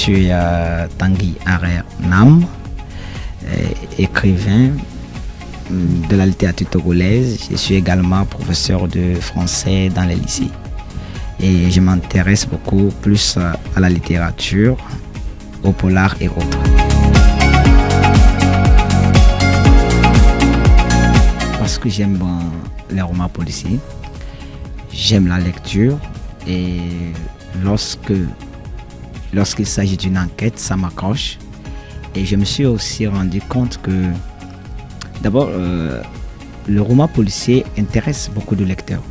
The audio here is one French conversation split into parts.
suis Tanguy Arer Nam, écrivain de la littérature togolaise. Je suis également professeur de français dans les lycées. Et je m'intéresse beaucoup plus à la littérature, au polar et autres. Parce que j'aime les romans policiers, j'aime la lecture et lorsqu'il s'agit d'une enquête, ça m'accroche. Et je me suis aussi rendu compte que d'abord, le roman policier intéresse beaucoup de lecteurs,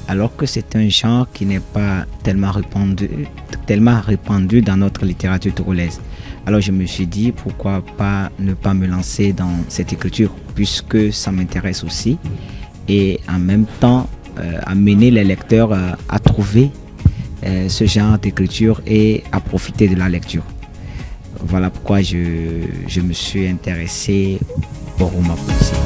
alors que c'est un genre qui n'est pas tellement répandu dans notre littérature togolaise. Alors je me suis dit, pourquoi pas ne pas me lancer dans cette écriture, puisque ça m'intéresse aussi, et en même temps amener les lecteurs à trouver ce genre d'écriture et à profiter de la lecture. Voilà pourquoi je me suis intéressé au roman policier.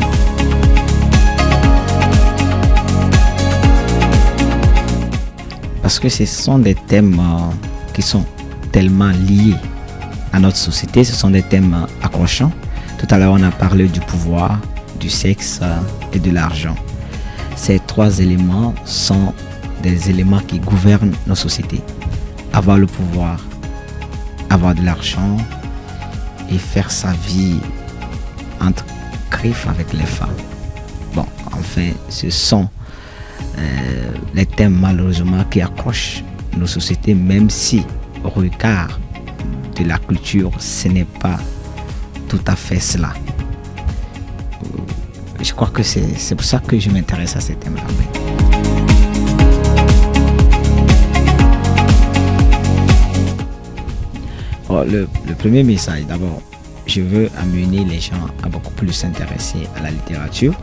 Parce que ce sont des thèmes qui sont tellement liés à notre société, ce sont des thèmes accrochants. Tout à l'heure, on a parlé du pouvoir, du sexe et de l'argent. Ces trois éléments sont des éléments qui gouvernent nos sociétés. Avoir le pouvoir, avoir de l'argent et faire sa vie entre griffes avec les femmes. Bon, enfin, ce sont les thèmes malheureusement qui accrochent nos sociétés, même si au regard de la culture, ce n'est pas tout à fait cela. Je crois que c'est pour ça que je m'intéresse à ces thèmes-là. Oh, le premier message, d'abord, je veux amener les gens à beaucoup plus s'intéresser à la littérature,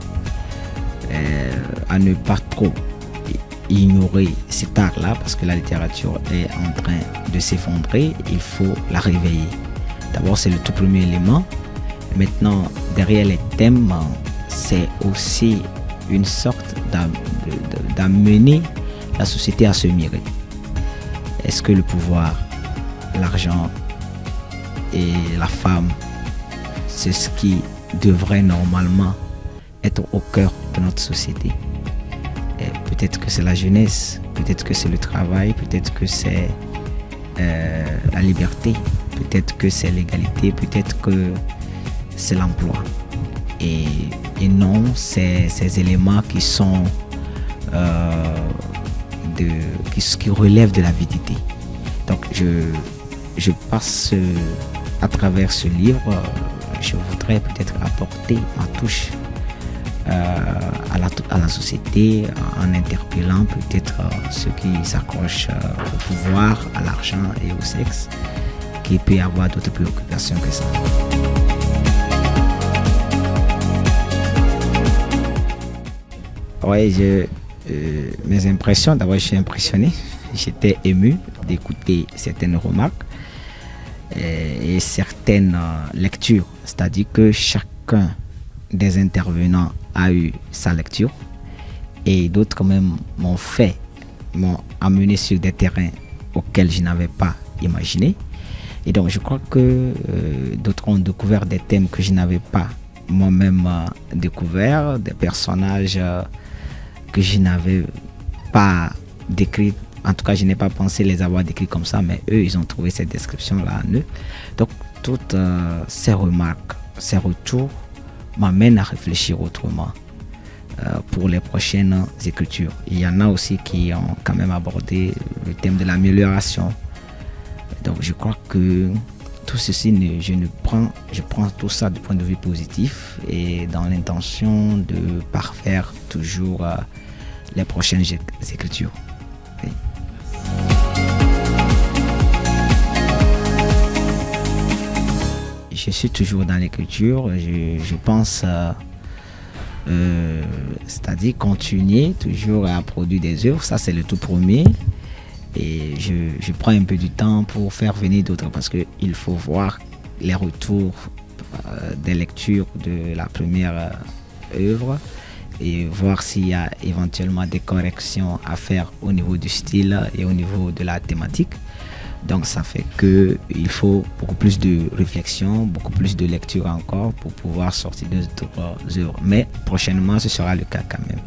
à ne pas trop ignorer cet art-là, parce que la littérature est en train de s'effondrer, il faut la réveiller. D'abord, c'est le tout premier élément. Maintenant, derrière les thèmes, c'est aussi une sorte d'amener la société à se mirer. Est-ce que le pouvoir, l'argent et la femme, c'est ce qui devrait normalement être au cœur de notre société? Et peut-être que c'est la jeunesse, peut-être que c'est le travail, peut-être que c'est la liberté, peut-être que c'est l'égalité, peut-être que c'est l'emploi. Et non, ces éléments qui sont qui relèvent de l'avidité. Donc je passe à travers ce livre, je voudrais peut-être apporter ma touche à la société en interpellant peut-être ceux qui s'accrochent au pouvoir, à l'argent et au sexe, qui peut y avoir d'autres préoccupations que ça. Oui, mes impressions, d'abord je suis impressionné, j'étais ému d'écouter certaines remarques et certaines lectures, c'est-à-dire que chacun des intervenants a eu sa lecture et d'autres quand même m'ont amené sur des terrains auxquels je n'avais pas imaginé. Et donc je crois que d'autres ont découvert des thèmes que je n'avais pas moi-même découvert, des personnages que je n'avais pas décrits. En tout cas, je n'ai pas pensé les avoir décrits comme ça, mais eux, ils ont trouvé cette description-là en eux. Donc, toutes ces remarques, ces retours m'amènent à réfléchir autrement pour les prochaines écritures. Il y en a aussi qui ont quand même abordé le thème de l'amélioration. Donc, je crois que tout ceci, je prends tout ça du point de vue positif et dans l'intention de parfaire toujours les prochaines écritures. Oui. Je suis toujours dans l'écriture, je pense, c'est-à-dire continuer toujours à produire des œuvres, ça c'est le tout premier. Et je prends un peu du temps pour faire venir d'autres parce qu'il faut voir les retours des lectures de la première œuvre et voir s'il y a éventuellement des corrections à faire au niveau du style et au niveau de la thématique. Donc ça fait qu'il faut beaucoup plus de réflexion, beaucoup plus de lecture encore pour pouvoir sortir d'autres œuvres. Mais prochainement, ce sera le cas quand même.